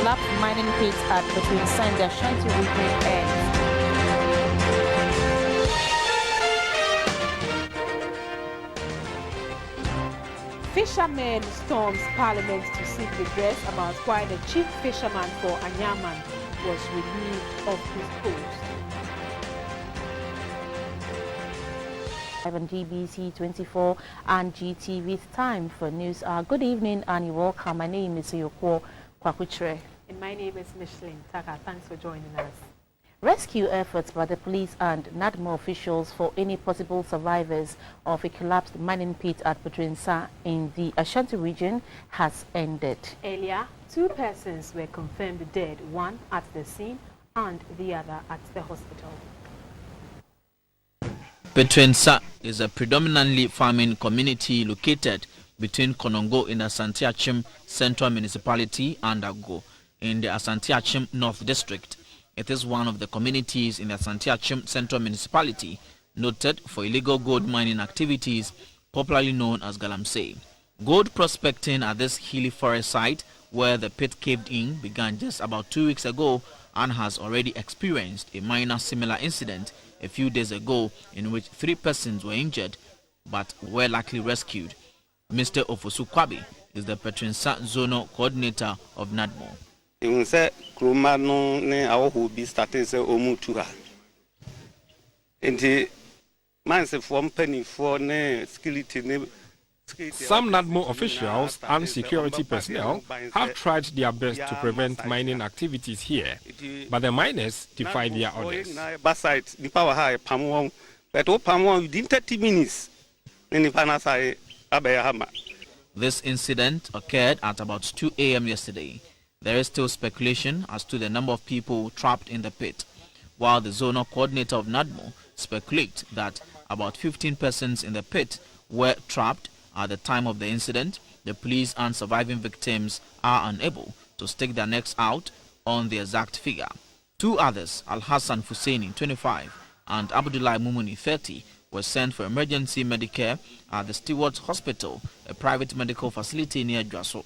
collapsed mining pit at between Sand Ashanti region and Fishermen storms Parliament to seek redress about why the chief fisherman for Anyaman was relieved of his post. On GBC24 and GTV. It's time for news. Good evening and you're welcome. My name is Yoko Kwakuchre. And my name is Micheline Taka. Thanks for joining us. Rescue efforts by the police and NADMO officials for any possible survivors of a collapsed mining pit at Petrinsa in the Ashanti region has ended. Earlier, 2 persons were confirmed dead, one at the scene and the other at the hospital. Petrinsa is a predominantly farming community located between Konongo in the Asante Achim Central Municipality and Ago in the Asante Achim North District. It is one of the communities in the Asante Achim Central Municipality noted for illegal gold mining activities, popularly known as Galamsey. Gold prospecting at this hilly forest site where the pit caved in began just about 2 weeks ago and has already experienced a minor similar incident a few days ago in which 3 persons were injured but were luckily rescued. Mr. Ofosu Kwabi is the Petrinsa Zonal Coordinator of NADMO. Some NADMO officials and security personnel have tried their best to prevent mining activities here, but the miners defy their orders. This incident occurred at about 2 a.m. yesterday. There is still speculation as to the number of people trapped in the pit, while the zonal coordinator of NADMO speculates that about 15 persons in the pit were trapped at the time of the incident. The police and surviving victims are unable to stick their necks out on the exact figure. 2 others, Al-Hassan Husseini, 25, and Abdullah Mumuni, 30, were sent for emergency medicare at the Stewards Hospital, a private medical facility near Dwaso.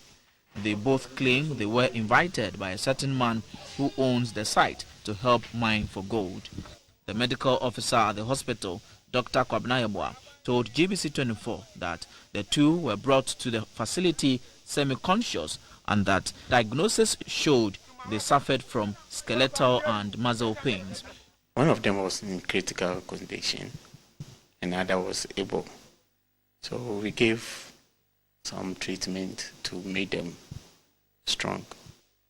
They both claim they were invited by a certain man who owns the site to help mine for gold. The medical officer at the hospital, Dr. Kwabnayabwa, told GBC24 that the 2 were brought to the facility semi-conscious and that diagnosis showed they suffered from skeletal and muscle pains. One of them was in critical condition and the other was able. So we gave some treatment to make them strong.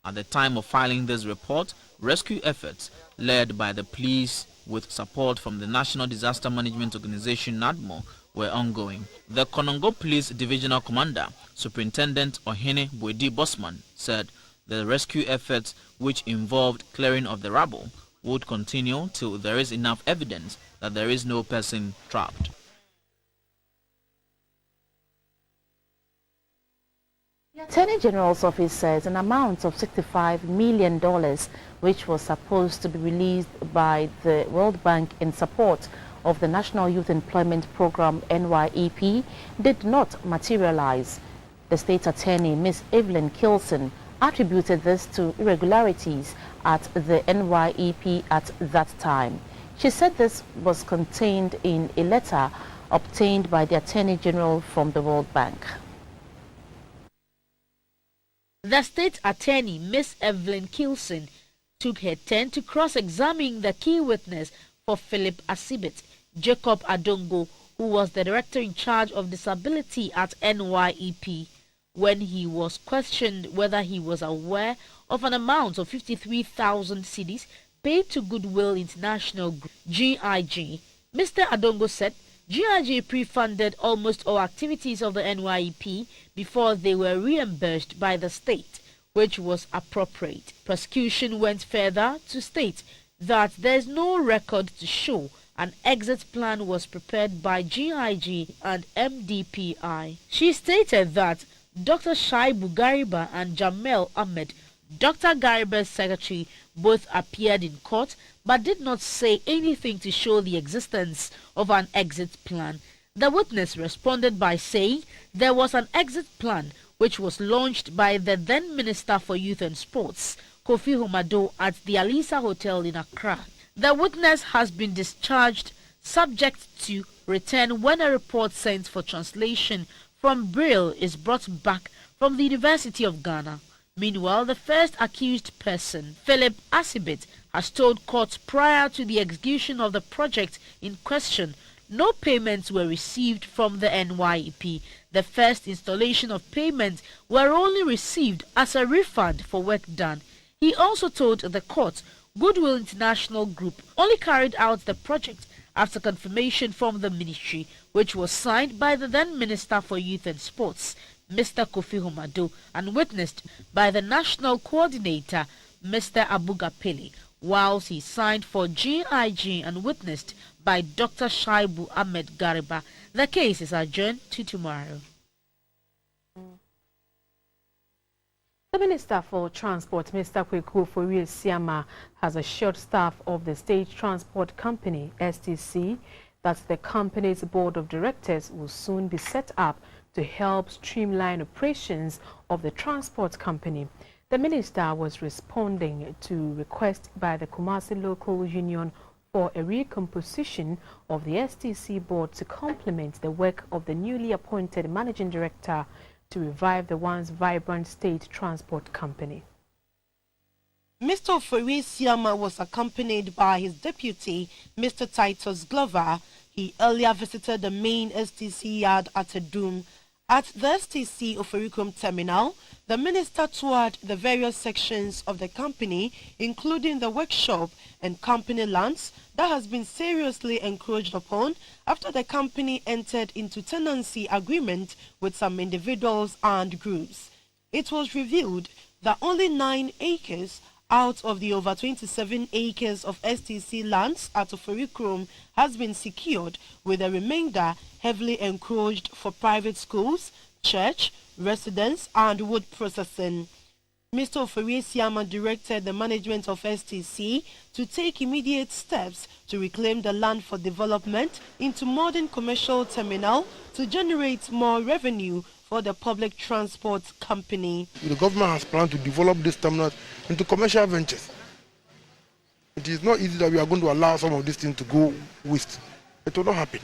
At the time of filing this report, rescue efforts led by the police with support from the National Disaster Management Organization NADMO were ongoing. The Konongo Police Divisional Commander, Superintendent Ohene Boedi Bosman, said the rescue efforts, which involved clearing of the rubble, would continue till there is enough evidence that there is no person trapped. The Attorney General's office says an amount of $65 million, which was supposed to be released by the World Bank in support of the National Youth Employment Program NYEP, did not materialize. The State Attorney, Ms. Evelyn Kilson, attributed this to irregularities at the NYEP at that time. She said this was contained in a letter obtained by the Attorney General from the World Bank. The State Attorney, Ms. Evelyn Kilson, took her turn to cross-examine the key witness for Philip Asibit, Jacob Adongo, who was the Director in charge of Disability at NYEP, when he was questioned whether he was aware of an amount of 53,000 cedis paid to Goodwill International Group, GIG. Mr. Adongo said GIG pre-funded almost all activities of the NYEP before they were reimbursed by the state, which was appropriate. Prosecution went further to state that there is no record to show an exit plan was prepared by GIG and MDPI. She stated that Dr. Shaibu Gariba and Jamel Ahmed, Dr. Gariba's secretary, both appeared in court but did not say anything to show the existence of an exit plan. The witness responded by saying there was an exit plan which was launched by the then Minister for Youth and Sports, Kofi Homado, at the Alisa Hotel in Accra. The witness has been discharged subject to return when a report sent for translation from Braille is brought back from the University of Ghana. Meanwhile, the first accused person, Philip Asibit, has told court prior to the execution of the project in question, no payments were received from the NYEP. The first installation of payments were only received as a refund for work done. He also told the court Goodwill International Group only carried out the project after confirmation from the ministry, which was signed by the then Minister for Youth and Sports, Mr. Kofi Homado, and witnessed by the National Coordinator, Mr. Abuga Pele, whilst he signed for GIG and witnessed by Dr. Shaibu Ahmed Gariba. The case is adjourned to tomorrow. The Minister for Transport, Mr. Kweku Siama, has assured staff of the State Transport Company, STC, that the company's board of directors will soon be set up to help streamline operations of the transport company. The minister was responding to request by the Kumasi Local Union for a recomposition of the STC board to complement the work of the newly appointed managing director to revive the once vibrant state transport company. Mr. Siama was accompanied by his deputy, Mr. Titus Glover. He earlier visited the main STC yard at Adum. At the STC Oforikum terminal, the minister toured the various sections of the company, including the workshop and company lands that has been seriously encroached upon after the company entered into tenancy agreement with some individuals and groups. It was revealed that only 9 acres out of the over 27 acres of STC lands at Oforikum has been secured, with the remainder heavily encroached for private schools, church, residence and wood processing. Mr. Siama directed the management of STC to take immediate steps to reclaim the land for development into modern commercial terminal to generate more revenue for the public transport company. The government has planned to develop this terminal into commercial ventures. It is not easy that we are going to allow some of these things to go waste. It will not happen.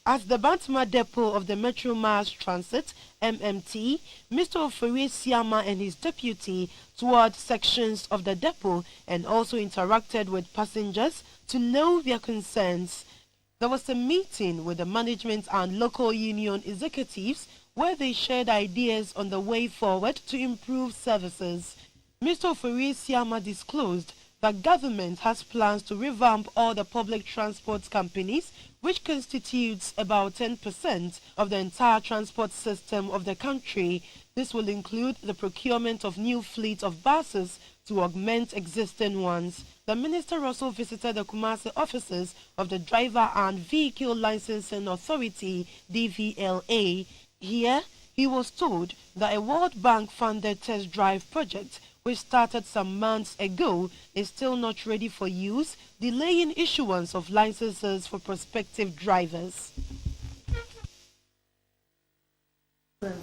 At the Bantama depot of the Metro Mass Transit, MMT, Mr. Siama and his deputy toured sections of the depot and also interacted with passengers to know their concerns. There was a meeting with the management and local union executives where they shared ideas on the way forward to improve services. Mr. Siama disclosed that government has plans to revamp all the public transport companies, which constitutes about 10% of the entire transport system of the country. This will include the procurement of new fleets of buses to augment existing ones. The minister also visited the Kumasi offices of the Driver and Vehicle Licensing Authority, DVLA. Here, he was told that a World Bank-funded test drive project, which started some months ago, is still not ready for use, delaying issuance of licenses for prospective drivers.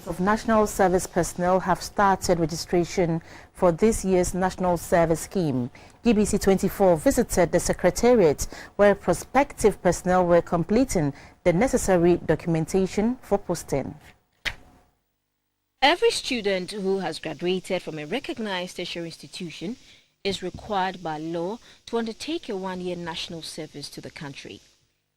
Of national service personnel have started registration for this year's national service scheme. GBC24 visited the secretariat where prospective personnel were completing the necessary documentation for posting. Every student who has graduated from a recognized tertiary institution is required by law to undertake a one-year national service to the country.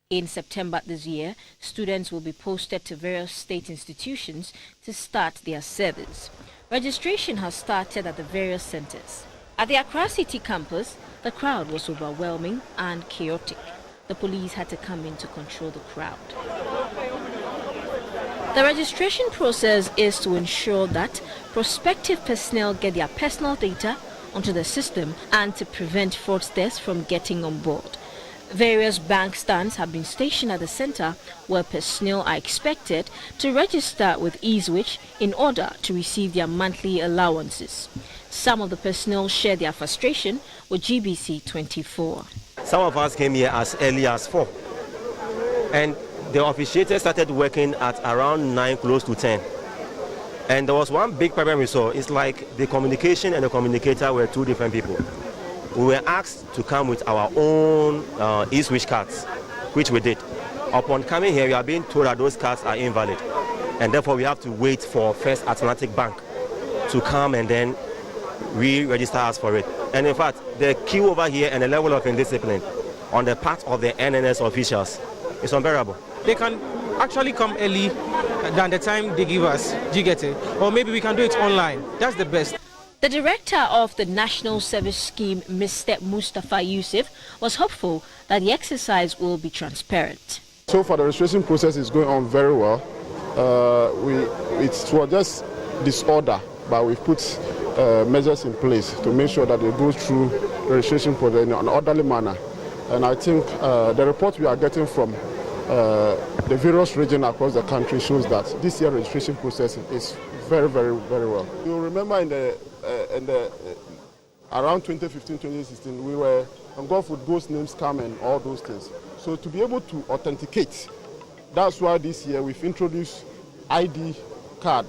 In September this year, students will be posted to various state institutions to start their service. Registration has started at the various centers. At the Accra City campus, the crowd was overwhelming and chaotic. The police had to come in to control the crowd. The registration process is to ensure that prospective personnel get their personal data onto the system and to prevent fraudsters from getting on board. Various bank stands have been stationed at the center where personnel are expected to register with eSwitch in order to receive their monthly allowances. Some of the personnel share their frustration with GBC24. Some of us came here as early as 4, and the officiators started working at around 9, close to 10. And there was one big problem we saw. It's like the communication and the communicator were two different people. We were asked to come with our own e-switch cards, which we did. Upon coming here, we are being told that those cards are invalid. And therefore, we have to wait for First Atlantic Bank to come and then re-register us for it. And in fact, the queue over here and the level of indiscipline on the part of the NNS officials is unbearable. They can actually come early than the time they give us, do you get it? Or maybe we can do it online. That's the best. The director of the National Service Scheme, Mr. Mustafa Yusuf, was hopeful that the exercise will be transparent. So far, the registration process is going on very well. It was just disorder, but we've put measures in place to make sure that they go through the registration process in an orderly manner. And I think the report we are getting from the various regions across the country shows that this year registration process is very, very, very well. You remember in the around 2015, 2016, we were on golf with ghost names scam and all those things. So to be able to authenticate, that's why this year we've introduced ID card.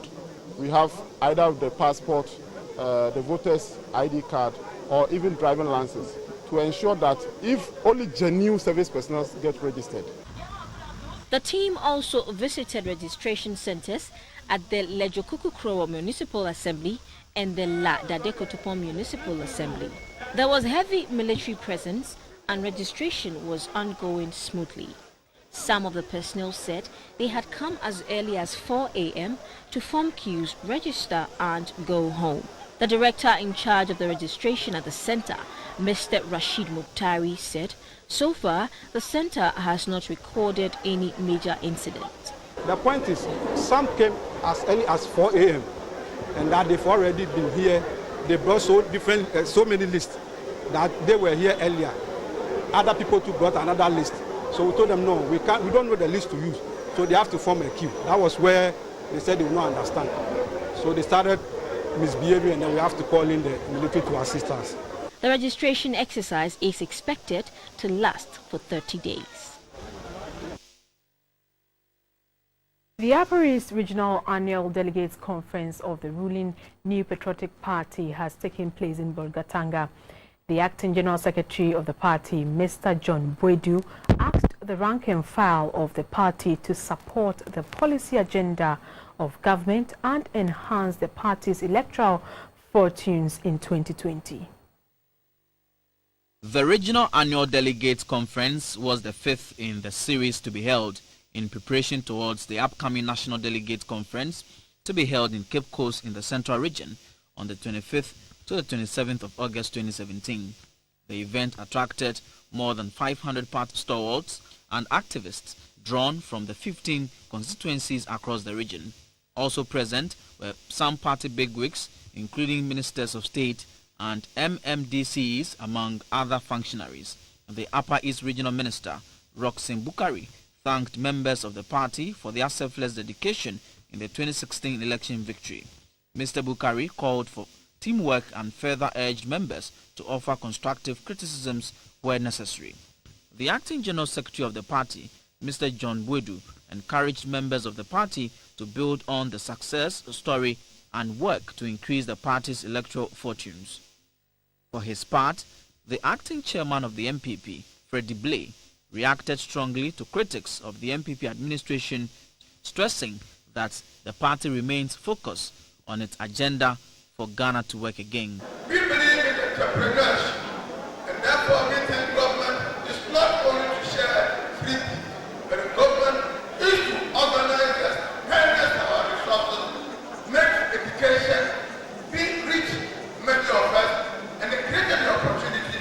We have either the passport, the voter's ID card, or even driving license to ensure that if only genuine service personnel get registered. The team also visited registration centers at the Lejokukukrowo Municipal Assembly and the La Dadekotopon Municipal Assembly. There was heavy military presence and registration was ongoing smoothly. Some of the personnel said they had come as early as 4 a.m. to form queues, register and go home. The director in charge of the registration at the center, Mr. Rashid Muktari, said so far the center has not recorded any major incident. The point is, some came as early as 4 a.m. and that they've already been here. They brought so many lists that they were here earlier. Other people too brought another list. So we told them, no, we don't know the list to use. So they have to form a queue. That was where they said they would not understand. So they started misbehaving and then we have to call in the military to assist us. The registration exercise is expected to last for 30 days. The Upper East Regional Annual Delegates Conference of the ruling New Patriotic Party has taken place in Bolgatanga. The Acting General Secretary of the party, Mr. John Bwedu, asked the rank and file of the party to support the policy agenda of government and enhance the party's electoral fortunes in 2020. The Regional Annual Delegates Conference was the fifth in the series to be held in preparation towards the upcoming National Delegates Conference to be held in Cape Coast in the Central Region on the 25th to the 27th of August 2017. The event attracted more than 500 party stalwarts and activists drawn from the 15 constituencies across the region. Also present were some party bigwigs, including ministers of state and MMDCs, among other functionaries. The Upper East Regional Minister, Roxin Bukari, thanked members of the party for their selfless dedication in the 2016 election victory. Mr. Bukari called for teamwork and further urged members to offer constructive criticisms where necessary. The Acting General Secretary of the party, Mr. John Bwedu, encouraged members of the party to build on the success story and work to increase the party's electoral fortunes. For his part, the acting chairman of the MPP, Freddie Blay, reacted strongly to critics of the MPP administration, stressing that the party remains focused on its agenda for Ghana to work again. We believe in entrepreneurship, and therefore we think government is not only to share freely, but the government is to organize us, harness our resources, make education, be rich, many of us, and create the opportunity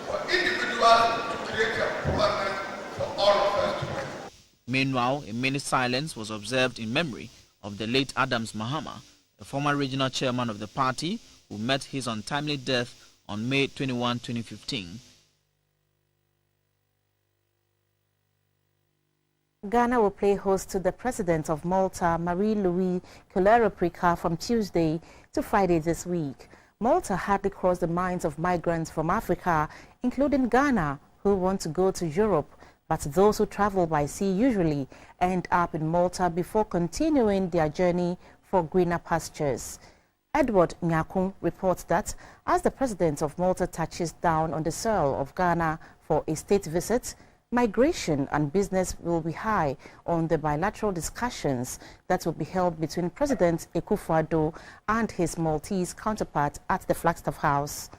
for individuals to create employment for all of us to work. Meanwhile, a minute silence was observed in memory of the late Adams Mahama, the former regional chairman of the party, who met his untimely death on May 21, 2015. Ghana will play host to the President of Malta, Marie-Louise Coulero-Prika, from Tuesday to Friday this week. Malta hardly crossed the minds of migrants from Africa, including Ghana, who want to go to Europe. but those who travel by sea usually end up in Malta before continuing their journey for greener pastures. Edward Nyakun reports that as the president of Malta touches down on the soil of Ghana for a state visit, migration and business will be high on the bilateral discussions that will be held between President Akufo-Addo and his Maltese counterpart at the Flagstaff House.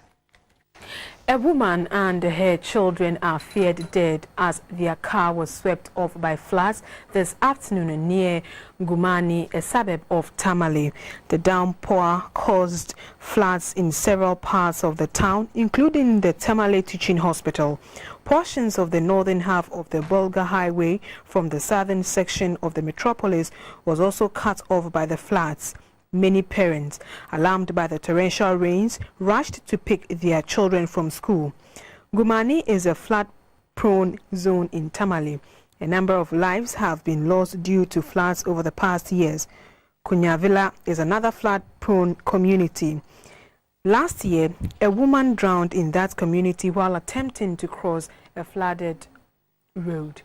A woman and her children are feared dead as their car was swept off by floods this afternoon near Gumani, a suburb of Tamale. The downpour caused floods in several parts of the town, including the Tamale Teaching Hospital. Portions of the northern half of the Bulga Highway from the southern section of the metropolis was also cut off by the floods. Many parents, alarmed by the torrential rains, rushed to pick their children from school. Gumani is a flood-prone zone in Tamale. A number of lives have been lost due to floods over the past years. Kunyavila is another flood-prone community. Last year, a woman drowned in that community while attempting to cross a flooded road.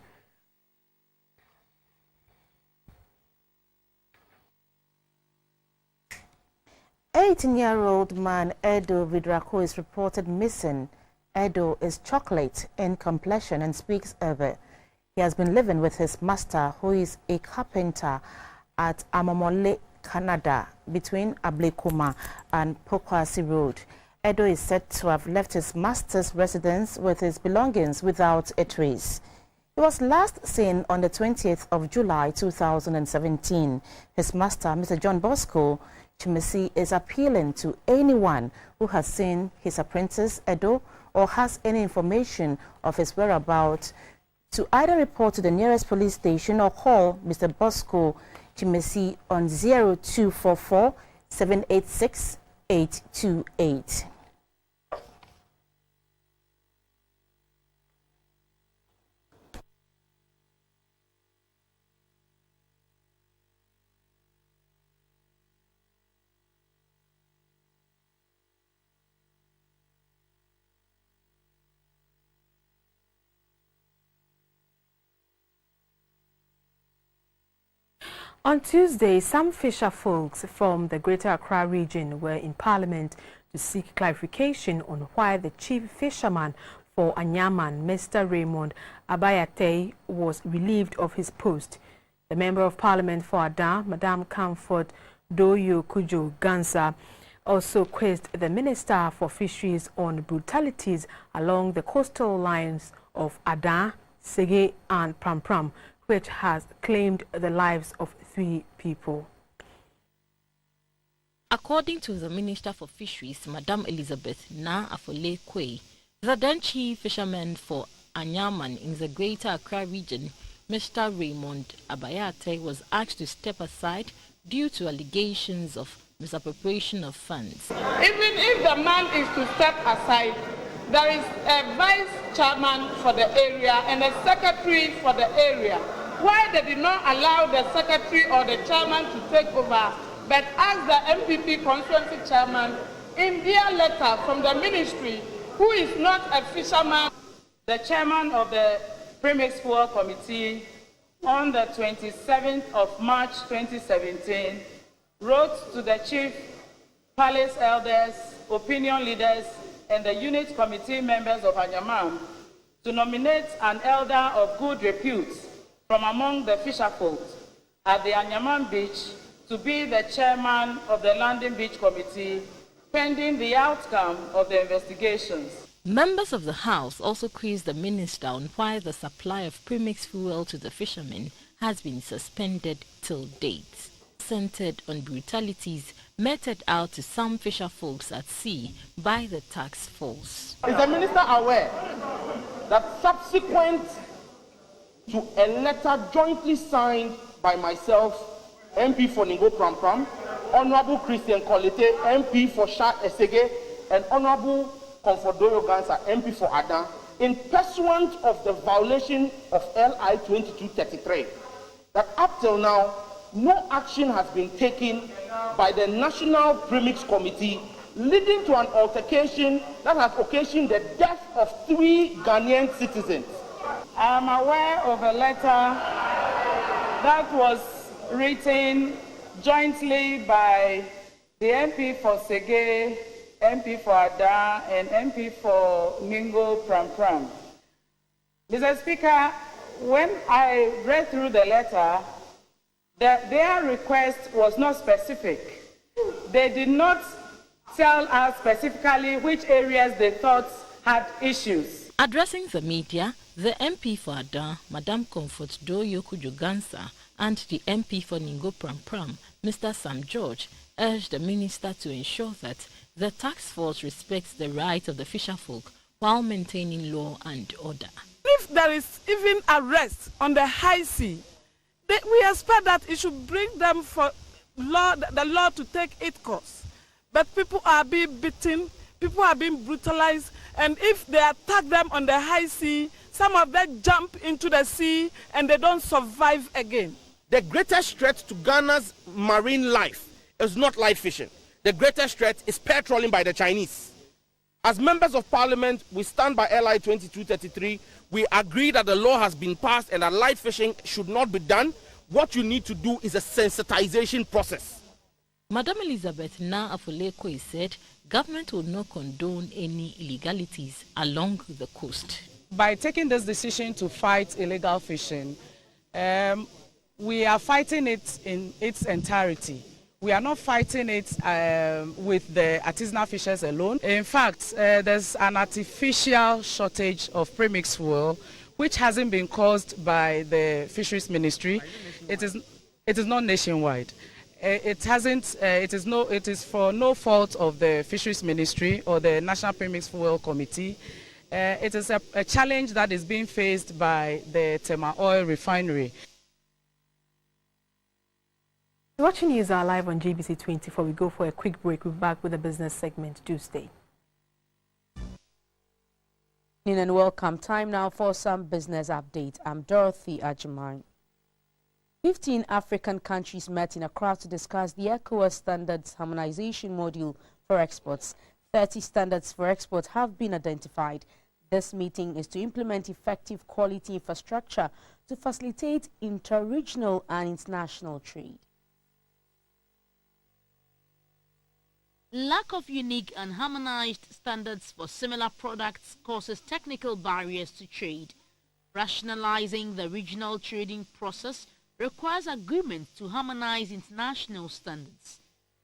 Eighteen-year-old man Edo Vidrako is reported missing. Edo is chocolate in complexion and speaks Ewe. He has been living with his master, who is a carpenter at Amomole, Canada, between Ablekuma and Pokwasi Road. Edo is said to have left his master's residence with his belongings without a trace. He was last seen on the 20th of July 2017. His master, Mr. John Bosco Chimesi, is appealing to anyone who has seen his apprentice Edo or has any information of his whereabouts to either report to the nearest police station or call Mr. Bosco Chimesi on 0244 786 828. On Tuesday, some fisher folks from the Greater Accra region were in Parliament to seek clarification on why the chief fisherman for Anyaman, Mr. Raymond Abayate, was relieved of his post. The Member of Parliament for Ada, Madam Comfort Doyo Kujo Gansa, also quizzed the Minister for Fisheries on brutalities along the coastal lines of Ada, Sege and Pram, which has claimed the lives of 3 people. According to the Minister for Fisheries, Madam Elizabeth Na Afole Kwe, the then chief fisherman for Anyaman in the Greater Accra region, Mr. Raymond Abayate, was asked to step aside due to allegations of misappropriation of funds. Even if the man is to step aside, there is a vice chairman for the area and a secretary for the area. Why they did not allow the secretary or the chairman to take over, but ask the MPP constituency chairman in their letter from the ministry, who is not a fisherman. The chairman of the Premix Fuel Committee on the 27th of March 2017 wrote to the chief palace elders, opinion leaders, and the unit committee members of Anyaman to nominate an elder of good repute from among the fisherfolk at the Anyaman Beach to be the chairman of the Landing Beach Committee, pending the outcome of the investigations. Members of the House also quizzed the minister on why the supply of premix fuel to the fishermen has been suspended till date, centered on brutalities meted out to some fisherfolks at sea by the task force. Is the minister aware that subsequent to a letter jointly signed by myself, MP for Ningo Pram, Honorable Christian Kolete, MP for Sha Esege, and Honorable Comfort Doyo Gansa, MP for Ada, in pursuant of the violation of LI 2233, that up till now, no action has been taken by the National Premix Committee, leading to an altercation that has occasioned the death of 3 Ghanaian citizens. I am aware of a letter that was written jointly by the MP for Sege, MP for Ada, and MP for Ningo Pram Pram. Mr. Speaker, when I read through the letter, their request was not specific. They did not tell us specifically which areas they thought had issues. Addressing the media, the MP for Ada, Madam Comfort Doyo Kujugansa, and the MP for Ningo Pram Pram, Mr. Sam George, urged the minister to ensure that the task force respects the rights of the fisherfolk while maintaining law and order. If there is even arrest on the high sea, we expect that it should bring them for the law to take its course. But people are being beaten, people are being brutalized, and if they attack them on the high sea, some of them jump into the sea and they don't survive again. The greatest threat to Ghana's marine life is not live fishing. The greatest threat is pearl trawling by the Chinese. As members of parliament, we stand by LI 2233. We agree that the law has been passed and that live fishing should not be done. What you need to do is a sensitization process. Madam Elizabeth Na Afuleko said government will not condone any illegalities along the coast. By taking this decision to fight illegal fishing, we are fighting it in its entirety. We are not fighting it with the artisanal fishers alone. In fact, there's an artificial shortage of premixed fuel, which hasn't been caused by the Fisheries Ministry. It is not nationwide. It is for no fault of the Fisheries Ministry or the National Premixed Fuel Committee. It is a challenge that is being faced by the Tema Oil Refinery. Watching News are live on GBC24. We go for a quick break. We're back with the business segment. Do stay. And welcome. Time now for some business update. I'm Dorothy Ajimai. 15 African countries met in Accra to discuss the ECOWAS standards harmonization module for exports. 30 standards for export have been identified. This meeting is to implement effective quality infrastructure to facilitate inter-regional and international trade. Lack of unique and harmonized standards for similar products causes technical barriers to trade. Rationalizing the regional trading process requires agreement to harmonize international standards.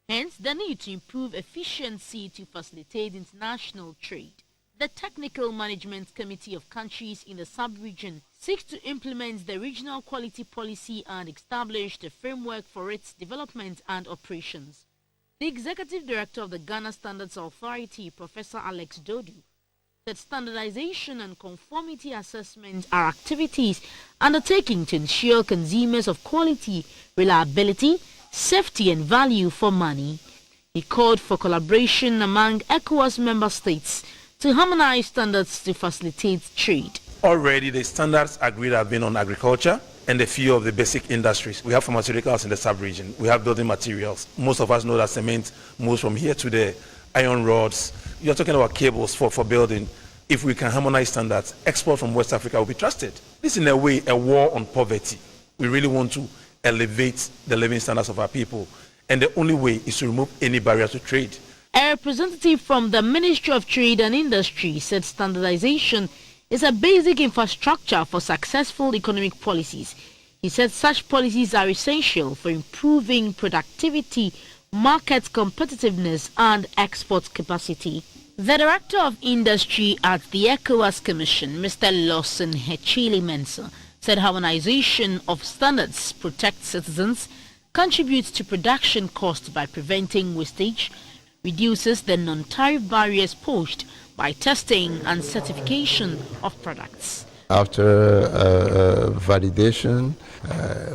Hence, the need to improve efficiency to facilitate international trade. The Technical Management Committee of countries in the sub-region seeks to implement the regional quality policy and establish the framework for its development and operations. The Executive Director of the Ghana Standards Authority, Professor Alex Dodu, said standardization and conformity assessment are activities undertaken to ensure consumers of quality, reliability, safety and value for money. He called for collaboration among ECOWAS member states to harmonize standards to facilitate trade. Already the standards agreed have been on agriculture and a few of the basic industries. We have pharmaceuticals in the sub-region. We have building materials. Most of us know that cement moves from here to there. Iron rods. You're talking about cables for building. If we can harmonize standards, export from West Africa will be trusted. This is in a way a war on poverty. We really want to elevate the living standards of our people. And the only way is to remove any barriers to trade. A representative from the Ministry of Trade and Industry said standardization is a basic infrastructure for successful economic policies. He said such policies are essential for improving productivity, market competitiveness and export capacity. The Director of Industry at the ECOWAS Commission, Mr. Lawson Hechili Mensah, said harmonization of standards protects citizens, contributes to production costs by preventing wastage, reduces the non-tariff barriers posed by testing and certification of products. After validation,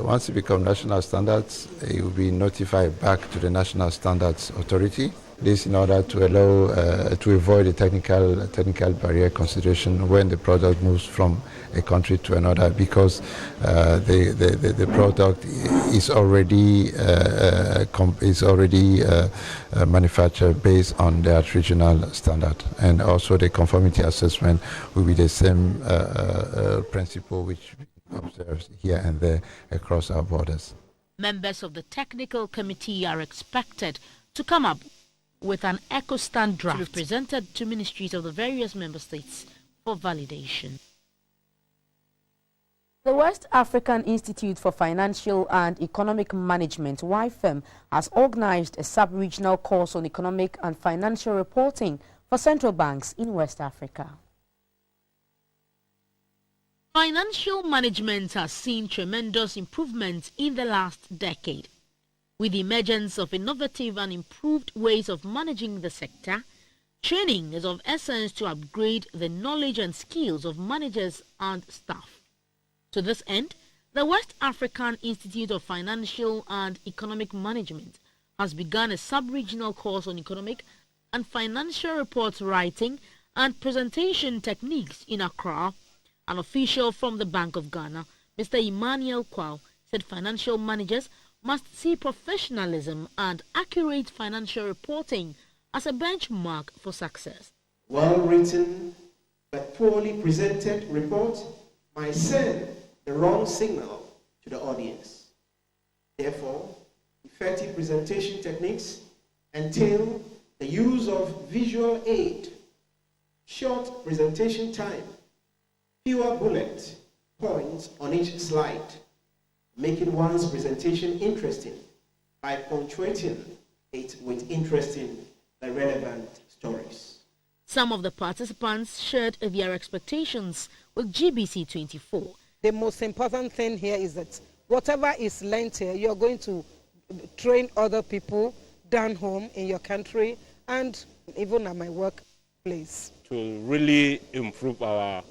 once it becomes national standards, it will be notified back to the National Standards Authority. This in order to allow to avoid the technical barrier consideration when the product moves from a country to another, because the product is already manufactured based on that regional standard, and also the conformity assessment will be the same principle which observes here and there across our borders. Members of the technical committee are expected to come up with an eco-stand draft presented to ministries of the various member states for validation. The West African Institute for Financial and Economic Management, WIFEM, has organized a sub-regional course on economic and financial reporting for central banks in West Africa. Financial management has seen tremendous improvements in the last decade. With the emergence of innovative and improved ways of managing the sector, training is of essence to upgrade the knowledge and skills of managers and staff. To this end, the West African Institute of Financial and Economic Management has begun a sub-regional course on economic and financial report writing and presentation techniques in Accra. An official from the Bank of Ghana, Mr. Emmanuel Kwao, said financial managers must see professionalism and accurate financial reporting as a benchmark for success. Well-written but poorly presented report might send the wrong signal to the audience. Therefore, effective presentation techniques entail the use of visual aid, short presentation time, fewer bullet points on each slide, making one's presentation interesting by punctuating it with interesting and relevant stories. Some of the participants shared their expectations with GBC24. The most important thing here is that whatever is learned here, you're going to train other people down home in your country and even at my workplace. To really improve our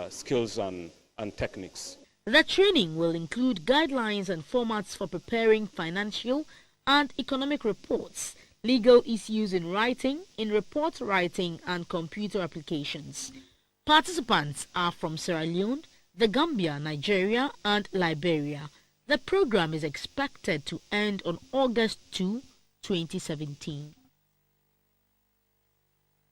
skills and techniques. The training will include guidelines and formats for preparing financial and economic reports, legal issues in writing, in report writing and computer applications. Participants are from Sierra Leone, the Gambia, Nigeria and Liberia. The program is expected to end on August 2, 2017.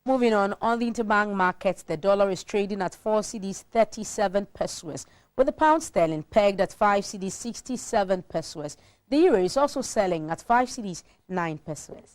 Moving on the interbank markets, the dollar is trading at 4 cedis 37 pesos, with the pound sterling pegged at 5 cedis 67 pesos. The euro is also selling at 5 cedis 9 pesos.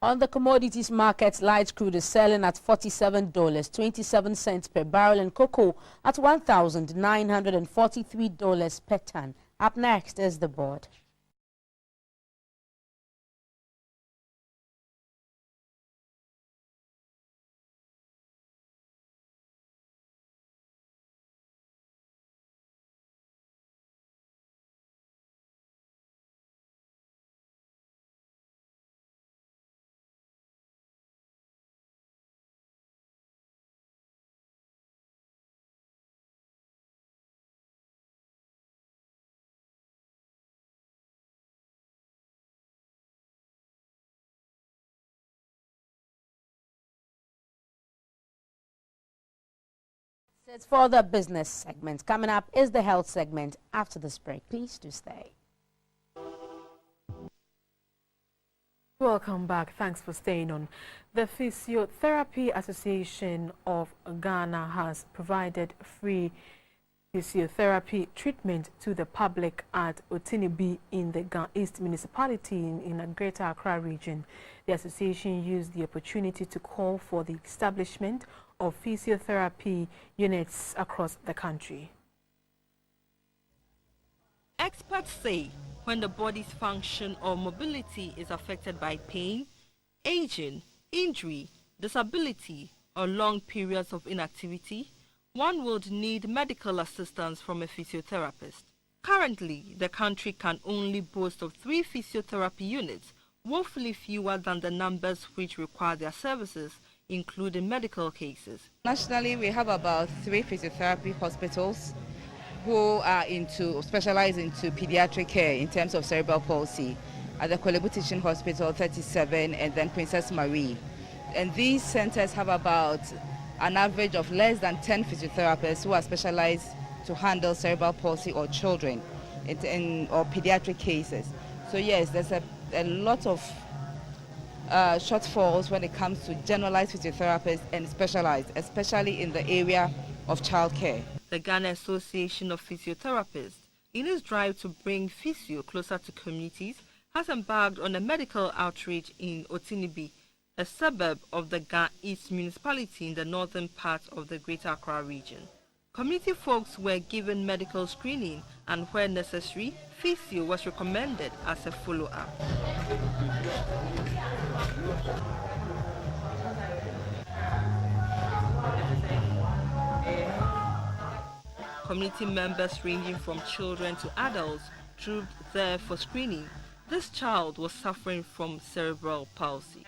On the commodities markets, light crude is selling at $47.27 per barrel and cocoa at $1,943 per ton. Up next is the board. It's for the business segment. Coming up is the health segment after this break. Please do stay. Welcome back. Thanks for staying on. The Physiotherapy Association of Ghana has provided free physiotherapy treatment to the public at Otinibi in the East Municipality in the Greater Accra region. The association used the opportunity to call for the establishment of physiotherapy units across the country. Experts say when the body's function or mobility is affected by pain, aging, injury, disability, or long periods of inactivity, one would need medical assistance from a physiotherapist. Currently, the country can only boast of 3 physiotherapy units, woefully fewer than the numbers which require their services, including medical cases. Nationally, we have about 3 physiotherapy hospitals who are specialize into pediatric care in terms of cerebral palsy. At the Kolebu Teaching Hospital, 37, and then Princess Marie. And these centers have about an average of less than 10 physiotherapists who are specialized to handle cerebral palsy or children or pediatric cases. So yes, there's a lot of shortfalls when it comes to generalized physiotherapists and specialized, especially in the area of childcare. The Ghana Association of Physiotherapists, in its drive to bring physio closer to communities, has embarked on a medical outreach in Otinibi, a suburb of the Ga East municipality in the northern part of the Greater Accra region. Community folks were given medical screening, and where necessary, physio was recommended as a follow-up. Community members ranging from children to adults trooped there for screening. This child was suffering from cerebral palsy.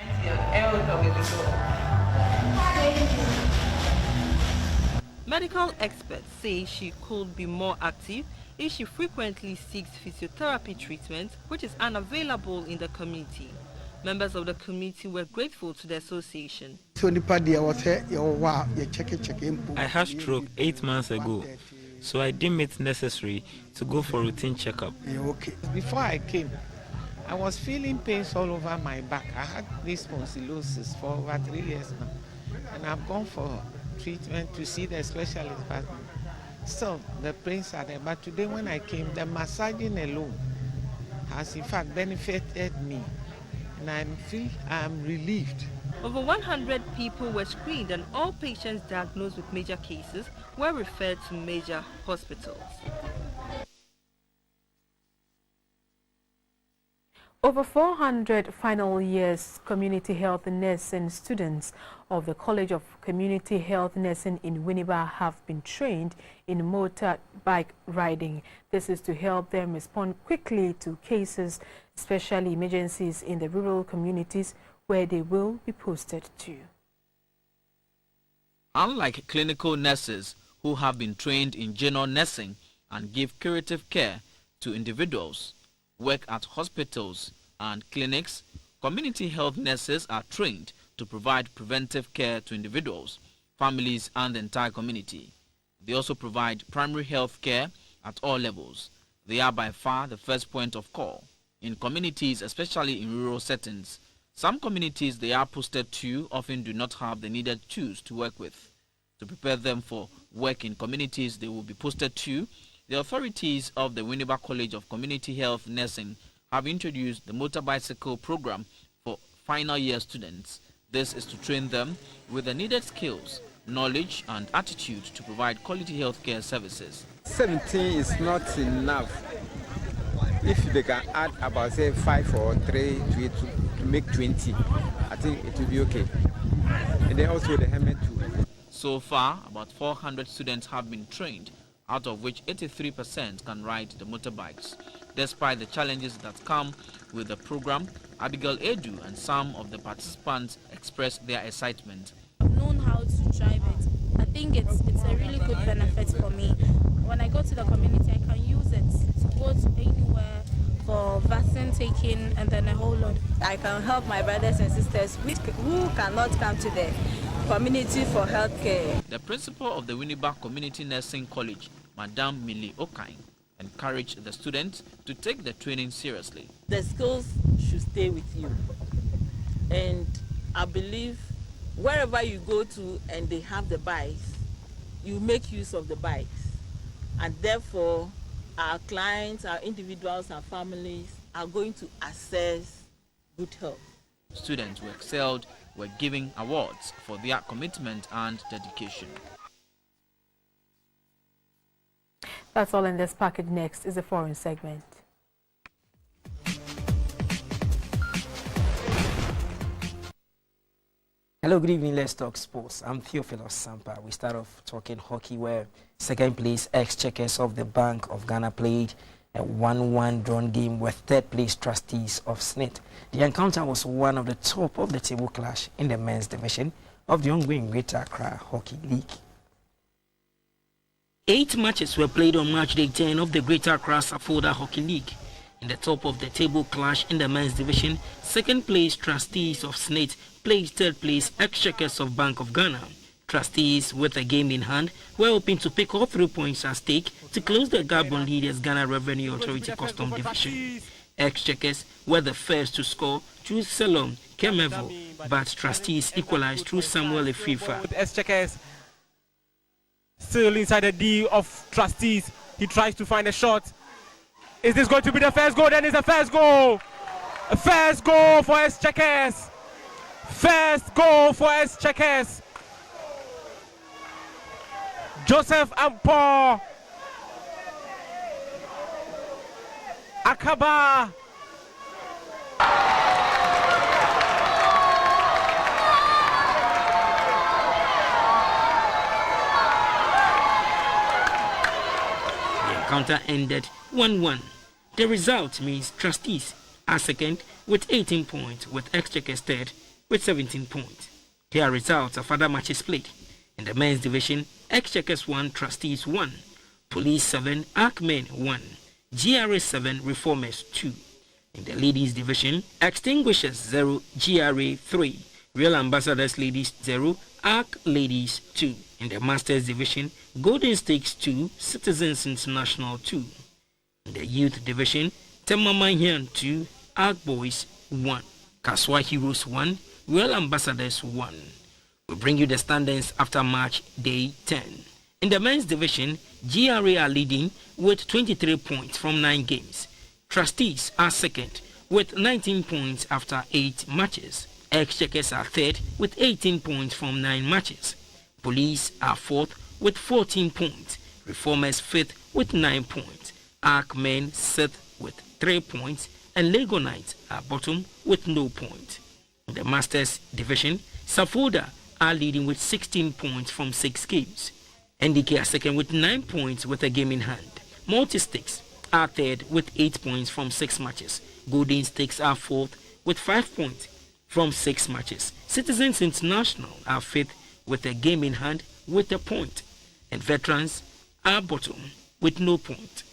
Medical experts say she could be more active if she frequently seeks physiotherapy treatment, which is unavailable in the community. Members of the community were grateful to the association. I had stroke 8 months ago, so I deemed it necessary to go for routine checkup. Before I came, I was feeling pains all over my back. I had this spondylosis for over 3 years now, and I've gone for treatment to see the specialist, but still the pains are there. But today when I came, the massaging alone has in fact benefited me, and I feel I'm relieved. Over 100 people were screened, and all patients diagnosed with major cases were referred to major hospitals. Over 400 final years community health nursing students of the College of Community Health Nursing in Winneba have been trained in motorbike riding. This is to help them respond quickly to cases, especially emergencies in the rural communities where they will be posted to. Unlike clinical nurses who have been trained in general nursing and give curative care to individuals, work at hospitals and clinics, community health nurses are trained to provide preventive care to individuals, families, and the entire community. They also provide primary health care at all levels. They are by far the first point of call in communities, especially in rural settings. Some communities they are posted to often do not have the needed tools to work with. To prepare them for work in communities they will be posted to, the authorities of the Winneba College of Community Health Nursing have introduced the motor bicycle program for final year students. This is to train them with the needed skills, knowledge and attitude to provide quality healthcare services. 17 is not enough. If they can add about say 5 or 3 to make 20, I think it will be okay. And then also the helmet too. So far, about 400 students have been trained, out of which 83% can ride the motorbikes. Despite the challenges that come with the program, Abigail Edu and some of the participants expressed their excitement. I've known how to drive it. I think it's a really good benefit for me. When I go to the community, I can use it to go to anywhere for vaccine taking and then a whole lot. I can help my brothers and sisters who cannot come to the community for healthcare. The principal of the Winneba Community Nursing College, Madam Millie Okain, encouraged the students to take the training seriously. The skills should stay with you. And I believe wherever you go to and they have the bikes, you make use of the bikes. And therefore, our clients, our individuals, our families are going to access good health. Students who excelled were given awards for their commitment and dedication. That's all in this package. Next is the foreign segment. Hello, good evening. Let's talk sports. I'm Theophilus Sampa. We start off talking hockey, where second place Exchequers of the Bank of Ghana played a 1-1 drawn game with third place Trustees of SNIT. The encounter was one of the top of the table clash in the men's division of the ongoing Greater Accra Hockey League. 8 matches were played on match day 10 of the Greater Accra Safoda Hockey League. In the top of the table clash in the men's division, second place Trustees of SNIT played third place Exchequers of Bank of Ghana. Trustees, with a game in hand, were hoping to pick all 3 points at stake to close the gap on leaders Ghana Revenue Authority Custom Division. Exchequers were the first to score through Salom Kemevo, but Trustees equalized through Samuel Efifa. Exchequers still inside the D of Trustees. He tries to find a shot. Is this going to be the first goal? Then it's the first goal. A first goal for Exchequers. First goal for Exchequers. Joseph Ampo Akaba. The encounter ended 1-1. The result means Trustees are second with 18 points, with Exchequers third with 17 points. Here are results of other matches played. In the men's division, Exchequers 1, Trustees 1, Police 7, Arcmen 1, GRA 7, Reformers 2. In the ladies division, Extinguishers 0, GRA 3, Real Ambassadors Ladies 0, Arc Ladies 2. In the masters division, Golden Stakes 2, Citizens International 2. In the youth division, Temamahian 2, Arc Boys 1, Kaswa Heroes 1, Real Ambassadors 1. We bring you the standings after match day 10. In the men's division, GRA are leading with 23 points from 9 games. Trustees are second with 19 points after 8 matches. Exchequers are third with 18 points from 9 matches. Police are fourth with 14 points. Reformers fifth with 9 points. Arcmen sixth with 3 points. And Lego Knights are bottom with no point. In the Masters division, Safoda are leading with 16 points from 6 games. NDK are second with 9 points with a game in hand. Multi-Sticks are third with 8 points from 6 matches. Golden Sticks are fourth with 5 points from 6 matches. Citizens International are fifth with a game in hand with a point. And Veterans are bottom with no point.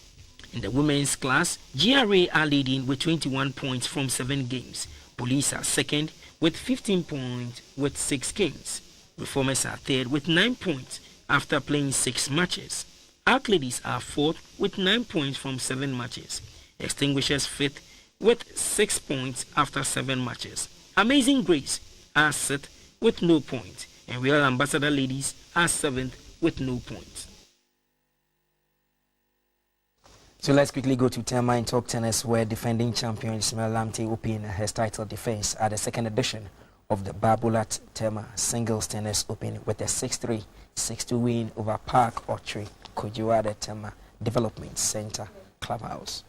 In the women's class, GRA are leading with 21 points from 7 games. Police are second with 15 points with 6 games. Reformers are third with 9 points after playing 6 matches. Arc Ladies are fourth with 9 points from 7 matches. Extinguishers fifth with 6 points after 7 matches. Amazing Grace are sixth with no point. And Real Ambassador Ladies are 7th with no points. So let's quickly go to Tema and talk tennis, where defending champion Ismail Lamte opened his title defense at the second edition of the Babulat Tema Singles Tennis Open with a 6-3, 6-2 win over Park Orchard Kojiwade Tema Development Center Clubhouse.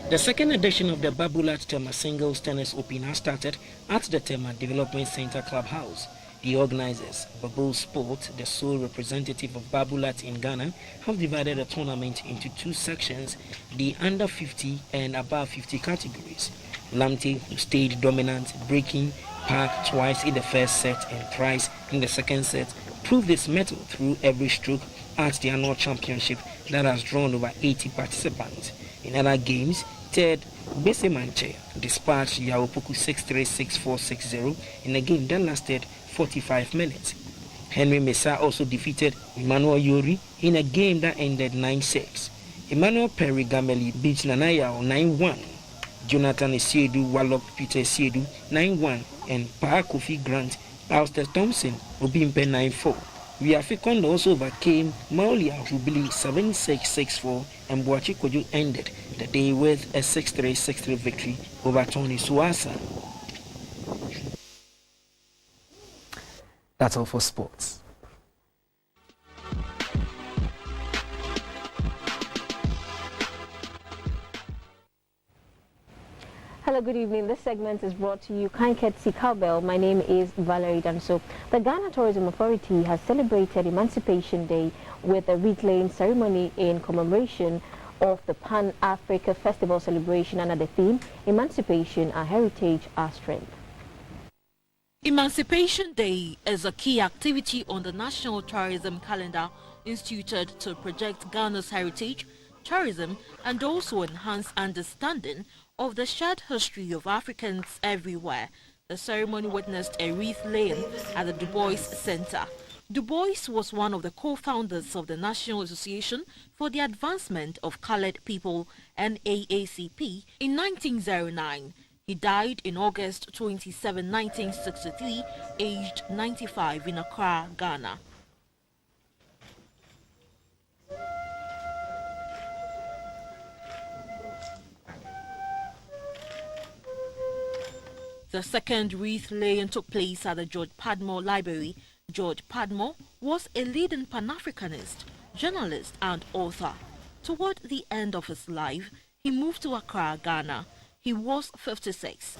The second edition of the Babulat Tema Singles Tennis Open has started at the Tema Development Center Clubhouse. The organizers, Babu Sport, the sole representative of Babulat in Ghana, have divided the tournament into 2 sections, the under 50 and above 50 categories. Lamte, who stayed dominant, breaking Park twice in the first set and thrice in the second set, proved his mettle through every stroke at the annual championship that has drawn over 80 participants. In other games, third, Bese Manche dispatched Yaopoku 6-3, 6-4, 6-0 in a game that lasted 45 minutes. Henry Mesa also defeated Emmanuel Yori in a game that ended 9-6. Emmanuel Perry Gameli beat Nanayao 9-1. Jonathan Esiedu walloped Peter Esiedu 9-1, and Pa Kofi Grant ousted Thompson Obimpe 9-4. Wiafikon also overcame Maulia Hubili 7-6, 6-4, and Boachi Koju ended the day with a 6-3, 6-3 victory over Tony Suasa. That's all for sports. Hello, good evening. This segment is brought to you Kanketsi Cowbell. My name is Valerie Danso. The Ghana Tourism Authority has celebrated Emancipation Day with a wreath-laying ceremony in commemoration of the Pan-Africa Festival celebration under the theme, Emancipation, Our Heritage, Our Strength. Emancipation Day is a key activity on the national tourism calendar instituted to project Ghana's heritage, tourism, and also enhance understanding of the shared history of Africans everywhere. The ceremony witnessed a wreath laying at the Du Bois Center. Du Bois was one of the co-founders of the National Association for the Advancement of Colored People, NAACP, in 1909. He died in August 27, 1963, aged 95 in Accra, Ghana. The second wreath laying took place at the George Padmore Library. George Padmore was a leading Pan-Africanist, journalist and author. Toward the end of his life, he moved to Accra, Ghana. He was 56.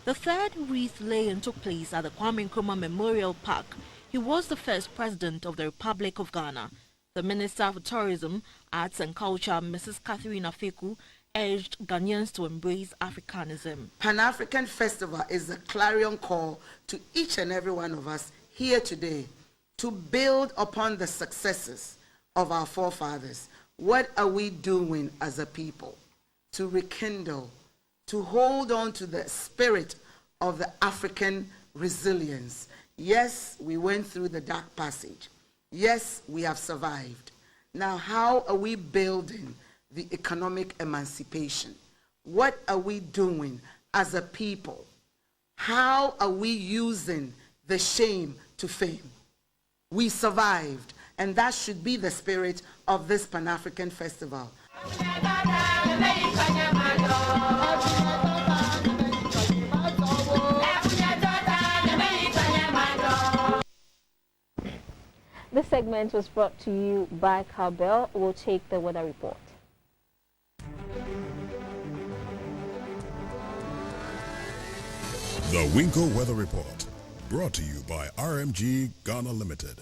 The third wreath laying took place at the Kwame Nkrumah Memorial Park. He was the first president of the Republic of Ghana. The Minister for Tourism, Arts and Culture, Mrs. Catherine Afeku, urged Ghanaians to embrace Africanism. Pan-African Festival is a clarion call to each and every one of us here today to build upon the successes of our forefathers. What are we doing as a people to rekindle, to hold on to the spirit of the African resilience? Yes, we went through the dark passage. Yes, we have survived. Now, how are we building the economic emancipation? What are we doing as a people? How are we using the shame to fame? We survived, and that should be the spirit of this Pan-African Festival. This segment was brought to you by Cowbell. We'll take the weather report. The Winkle Weather Report, brought to you by RMG Ghana Limited,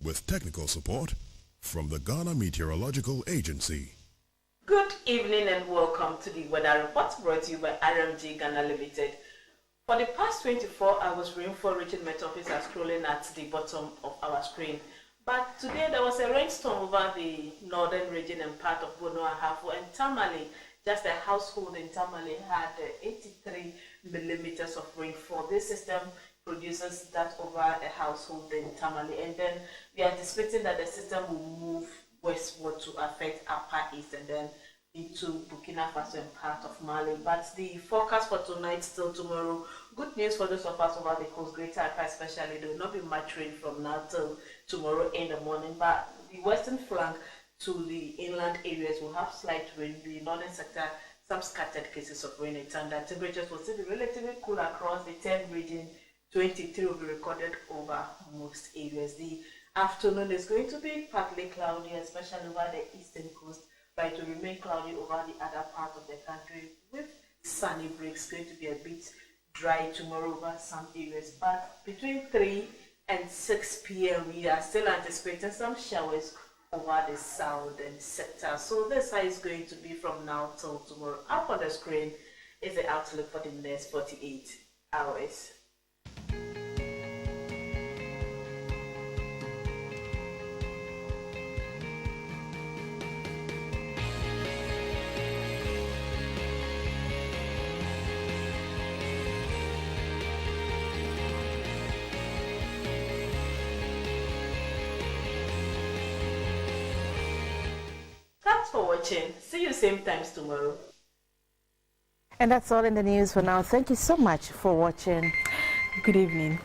with technical support from the Ghana Meteorological Agency. Good evening and welcome to the weather report brought to you by RMG Ghana Limited. For the past 24 hours, rainfall reaching Metofis are scrolling at the bottom of our screen. But today there was a rainstorm over the northern region and part of Bono and Ahafo and Tamale. Just a household in Tamale had 83 millimeters of rainfall. This system produces that over a household in Tamale, and then we are anticipating that the system will move westward to affect Upper East and then into Burkina Faso and part of Mali. But the forecast for tonight till tomorrow, good news for those of us over the coast, Greater Accra especially, there will not be much rain from now till tomorrow in the morning, but the western flank to the inland areas will have slight rain. The northern sector, some scattered cases of rain and thunder. Temperatures will still be relatively cool across the 10 region. 23 will be recorded over most areas. The afternoon is going to be partly cloudy, especially over the eastern coast, but it will remain cloudy over the other part of the country with sunny breaks. Going to be a bit dry tomorrow over some areas, but between 3 and 6 p.m. we are still anticipating some showers over the southern sector. So this is how it's going to be from now till tomorrow. Up on the screen is the outlook for the next 48 hours. Thanks for watching. See you same times tomorrow. And that's all in the news for now. Thank you so much for watching. Good evening.